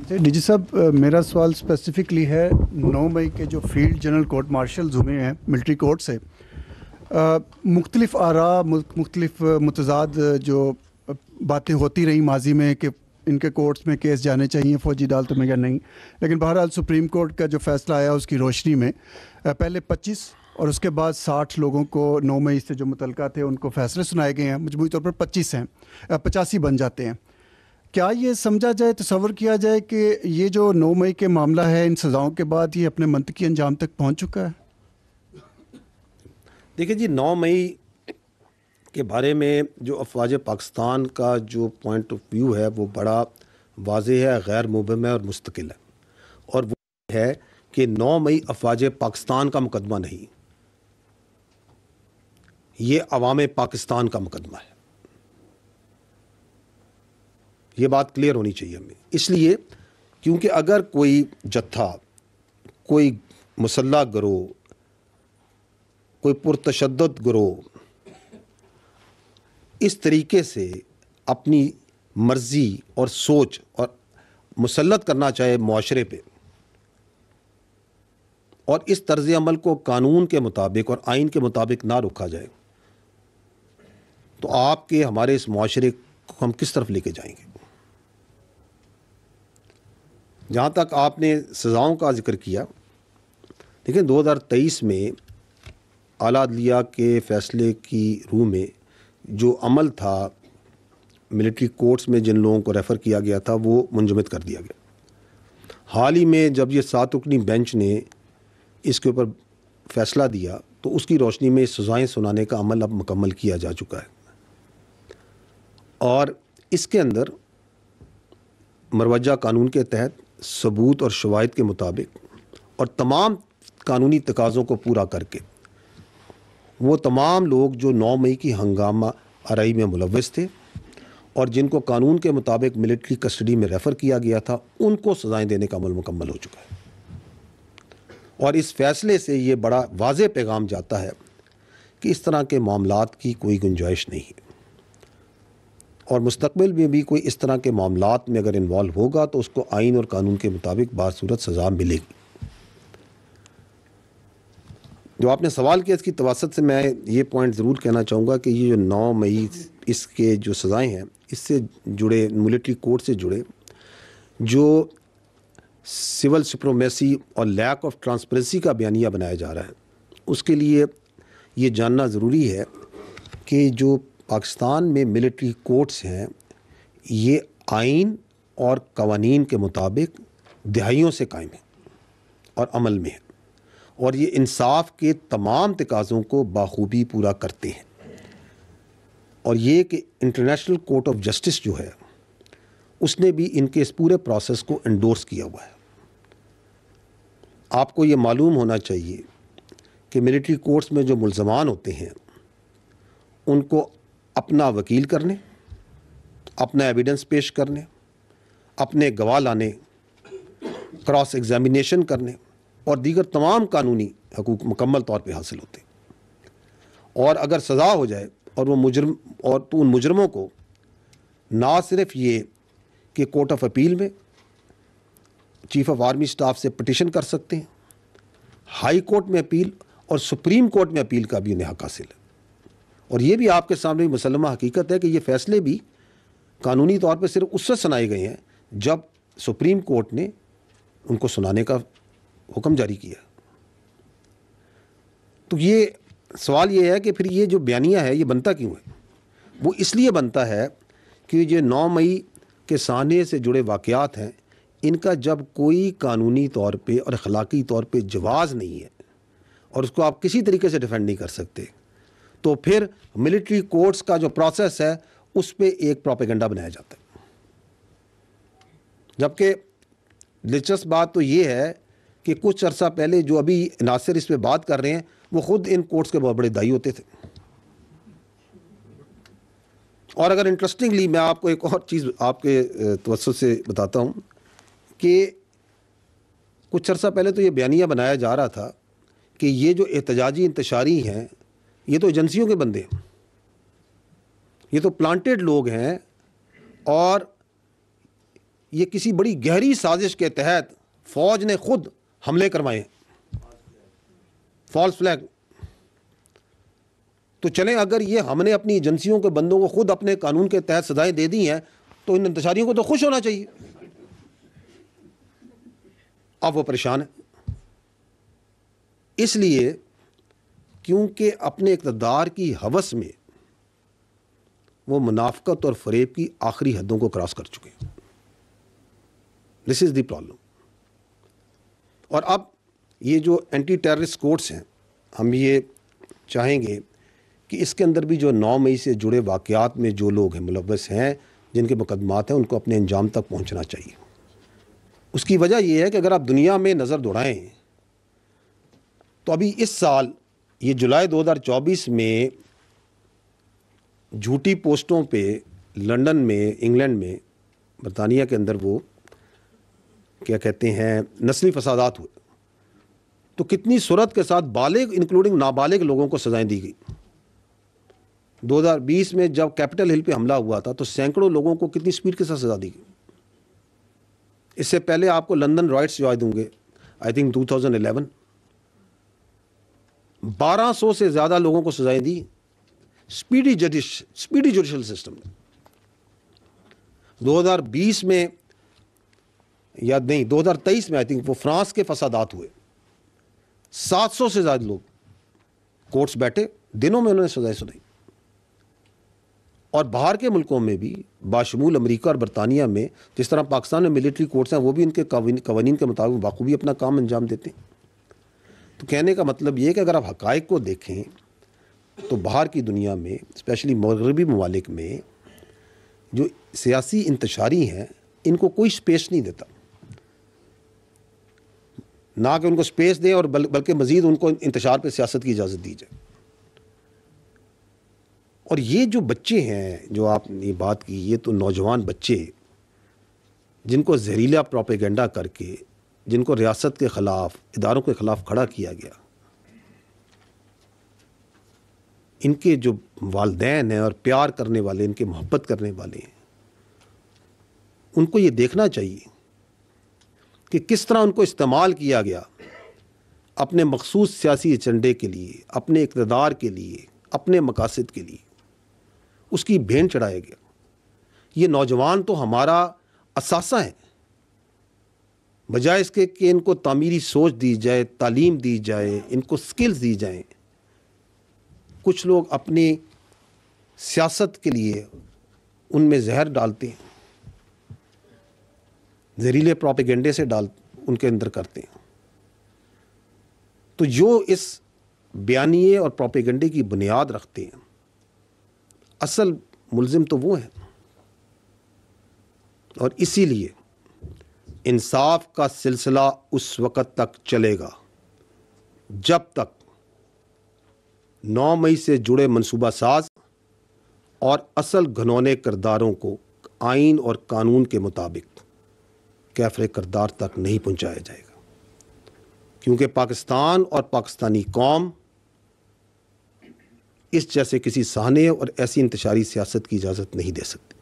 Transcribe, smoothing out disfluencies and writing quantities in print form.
D G صاحب میرا سوال اسپیسیفکلی ہے 9 مئی کے جو فیلڈ جنرل کورٹ مارشلز ہوئے ہیں ملٹری کورٹ سے، مختلف آراء مختلف متضاد جو باتیں ہوتی رہیں ماضی میں کہ ان کے کورٹس میں کیس جانے چاہیے فوجی عدالتوں میں یا نہیں، لیکن بہرحال سپریم کورٹ کا جو فیصلہ آیا اس کی روشنی میں پہلے 25 اور اس کے بعد 60 لوگوں کو 9 مئی سے جو متعلقہ تھے ان کو فیصلے سنائے گئے ہیں، مجموعی طور پر 25 ہیں، 85 بن جاتے ہیں۔ کیا یہ سمجھا جائے، تصور کیا جائے کہ یہ جو 9 مئی کے معاملہ ہے ان سزاؤں کے بعد یہ اپنے منطقی انجام تک پہنچ چکا ہے؟ دیکھیں جی، 9 مئی کے بارے میں جو افواج پاکستان کا جو پوائنٹ آف ویو ہے وہ بڑا واضح ہے، غیر مبہم ہے اور مستقل ہے، اور وہ ہے کہ 9 مئی افواج پاکستان کا مقدمہ نہیں، یہ عوام پاکستان کا مقدمہ ہے۔ یہ بات کلیئر ہونی چاہیے ہمیں، اس لیے کیونکہ اگر کوئی جتھا، کوئی مسلح گروہ، کوئی پرتشدد گروہ اس طریقے سے اپنی مرضی اور سوچ اور مسلط کرنا چاہے معاشرے پہ، اور اس طرز عمل کو قانون کے مطابق اور آئین کے مطابق نہ روکا جائے، تو آپ کے ہمارے اس معاشرے کو ہم کس طرف لے کے جائیں گے؟ جہاں تک آپ نے سزاؤں کا ذکر کیا، دیکھیں 2023 میں اعلیٰ عدلیہ کے فیصلے کی روح میں جو عمل تھا ملٹری کورٹس میں جن لوگوں کو ریفر کیا گیا تھا وہ منجمد کر دیا گیا۔ حال ہی میں جب یہ 7 رکنی بینچ نے اس کے اوپر فیصلہ دیا تو اس کی روشنی میں سزائیں سنانے کا عمل اب مکمل کیا جا چکا ہے، اور اس کے اندر مروجہ قانون کے تحت ثبوت اور شواہد کے مطابق اور تمام قانونی تقاضوں کو پورا کر کے وہ تمام لوگ جو 9 مئی کی ہنگامہ آرائی میں ملوث تھے اور جن کو قانون کے مطابق ملٹری کسٹڈی میں ریفر کیا گیا تھا ان کو سزائیں دینے کا عمل مکمل ہو چکا ہے، اور اس فیصلے سے یہ بڑا واضح پیغام جاتا ہے کہ اس طرح کے معاملات کی کوئی گنجائش نہیں ہے، اور مستقبل میں بھی کوئی اس طرح کے معاملات میں اگر انوالو ہوگا تو اس کو آئین اور قانون کے مطابق باصورت سزا ملے گی۔ جو آپ نے سوال کیا اس کی توسط سے میں یہ پوائنٹ ضرور کہنا چاہوں گا کہ یہ جو 9 مئی اس کے جو سزائیں ہیں اس سے جڑے ملٹری کورٹ سے جڑے جو سول سپریمیسی اور لیک آف ٹرانسپیرنسی کا بیانیہ بنایا جا رہا ہے، اس کے لیے یہ جاننا ضروری ہے کہ جو پاکستان میں ملٹری کورٹس ہیں یہ آئین اور قوانین کے مطابق دہائیوں سے قائم ہیں اور عمل میں ہیں، اور یہ انصاف کے تمام تقاضوں کو بخوبی پورا کرتے ہیں، اور یہ کہ انٹرنیشنل کورٹ آف جسٹس جو ہے اس نے بھی ان کے اس پورے پروسیس کو انڈورس کیا ہوا ہے۔ آپ کو یہ معلوم ہونا چاہیے کہ ملٹری کورٹس میں جو ملزمان ہوتے ہیں ان کو اپنا وکیل کرنے، اپنا ایویڈنس پیش کرنے، اپنے گواہ لانے، کراس ایگزامینیشن کرنے اور دیگر تمام قانونی حقوق مکمل طور پہ حاصل ہوتے ہیں، اور اگر سزا ہو جائے اور وہ مجرم اور تو ان مجرموں کو نہ صرف یہ کہ کورٹ آف اپیل میں چیف آف آرمی سٹاف سے پٹیشن کر سکتے ہیں، ہائی کورٹ میں اپیل اور سپریم کورٹ میں اپیل کا بھی انہیں حق حاصل ہے، اور یہ بھی آپ کے سامنے مسلمہ حقیقت ہے کہ یہ فیصلے بھی قانونی طور پہ صرف اس سے سنائے گئے ہیں جب سپریم کورٹ نے ان کو سنانے کا حکم جاری کیا۔ تو یہ سوال یہ ہے کہ پھر یہ جو بیانیہ ہے یہ بنتا کیوں ہے؟ وہ اس لیے بنتا ہے کہ یہ 9 مئی کے سانحے سے جڑے واقعات ہیں، ان کا جب کوئی قانونی طور پہ اور اخلاقی طور پہ جواز نہیں ہے اور اس کو آپ کسی طریقے سے ڈیفینڈ نہیں کر سکتے، تو پھر ملٹری کورٹس کا جو پروسیس ہے اس پہ ایک پروپیگنڈا بنایا جاتا ہے۔ جبکہ دلچسپ بات تو یہ ہے کہ کچھ عرصہ پہلے جو ابھی ناصر اس پہ بات کر رہے ہیں وہ خود ان کورٹس کے بہت بڑے دائی ہوتے تھے۔ اور اگر انٹرسٹنگلی میں آپ کو ایک اور چیز آپ کے توسط سے بتاتا ہوں کہ کچھ عرصہ پہلے تو یہ بیانیہ بنایا جا رہا تھا کہ یہ جو احتجاجی انتشاری ہیں یہ تو ایجنسیوں کے بندے ہیں، یہ تو پلانٹڈ لوگ ہیں، اور یہ کسی بڑی گہری سازش کے تحت فوج نے خود حملے کروائے ہیں، فالس فلیگ. تو چلیں اگر یہ ہم نے اپنی ایجنسیوں کے بندوں کو خود اپنے قانون کے تحت سزائیں دے دی ہیں تو ان انتشاریوں کو تو خوش ہونا چاہیے. اب وہ پریشان ہیں، اس لیے کیونکہ اپنے اقتدار کی ہوس میں وہ منافقت اور فریب کی آخری حدوں کو کراس کر چکے ہیں. دس از دی پرابلم. اور اب یہ جو اینٹی ٹیررسٹ کورٹس ہیں، ہم یہ چاہیں گے کہ اس کے اندر بھی جو 9 مئی سے جڑے واقعات میں جو لوگ ہیں ملوث ہیں، جن کے مقدمات ہیں، ان کو اپنے انجام تک پہنچنا چاہیے. اس کی وجہ یہ ہے کہ اگر آپ دنیا میں نظر دوڑائیں تو ابھی اس سال یہ جولائی 2024 میں جھوٹی پوسٹوں پہ لندن میں، انگلینڈ میں، برطانیہ کے اندر وہ کیا کہتے ہیں نسلی فسادات ہوئے، تو کتنی صورت کے ساتھ بالغ انکلوڈنگ نابالغ لوگوں کو سزائیں دی گئی. 2020 میں جب کیپٹل ہل پہ حملہ ہوا تھا تو سینکڑوں لوگوں کو کتنی سپیڈ کے ساتھ سزا دی گئی. اس سے پہلے آپ کو لندن رائٹس یاد ہوں گے، آئی تھنک 2011 1200 سے زیادہ لوگوں کو سزائیں دی سپیڈی جوڈیشل سسٹم نے. 2020 میں یا نہیں 2023 میں آئی تھنک وہ فرانس کے فسادات ہوئے، 700 سے زیادہ لوگ کورٹس بیٹھے، دنوں میں انہوں نے سزائیں سنائی. اور باہر کے ملکوں میں بھی باشمول امریکہ اور برطانیہ میں جس طرح پاکستان میں ملٹری کورٹس ہیں، وہ بھی ان کے قوانین کے مطابق بخوبی اپنا کام انجام دیتے ہیں. تو کہنے کا مطلب یہ ہے کہ اگر آپ حقائق کو دیکھیں تو باہر کی دنیا میں اسپیشلی مغربی ممالک میں جو سیاسی انتشاری ہیں ان کو کوئی سپیس نہیں دیتا، نہ کہ ان کو سپیس دیں اور بلکہ مزید ان کو انتشار پہ سیاست کی اجازت دی جائے. اور یہ جو بچے ہیں جو آپ نے بات کی، یہ تو نوجوان بچے جن کو زہریلا پروپیگنڈا کر کے، جن کو ریاست کے خلاف، اداروں کے خلاف کھڑا کیا گیا، ان کے جو والدین ہیں اور پیار کرنے والے، ان کے محبت کرنے والے ہیں، ان کو یہ دیکھنا چاہیے کہ کس طرح ان کو استعمال کیا گیا اپنے مخصوص سیاسی ایجنڈے کے لیے، اپنے اقتدار کے لیے، اپنے مقاصد کے لیے. اس کی بھین چڑھایا گیا. یہ نوجوان تو ہمارا اثاثہ ہیں، بجائے اس کے کہ ان کو تعمیری سوچ دی جائے، تعلیم دی جائے، ان کو سکلز دی جائیں، کچھ لوگ اپنی سیاست کے لیے ان میں زہر ڈالتے ہیں، زہریلے پروپیگنڈے سے ان کے اندر کرتے ہیں. تو جو اس بیانیے اور پروپیگنڈے کی بنیاد رکھتے ہیں، اصل ملزم تو وہ ہیں. اور اسی لیے انصاف کا سلسلہ اس وقت تک چلے گا جب تک 9 مئی سے جڑے منصوبہ ساز اور اصل گھنونے کرداروں کو آئین اور قانون کے مطابق کیفر کردار تک نہیں پہنچایا جائے گا. کیونکہ پاکستان اور پاکستانی قوم اس جیسے کسی سہانے اور ایسی انتشاری سیاست کی اجازت نہیں دے سکتی.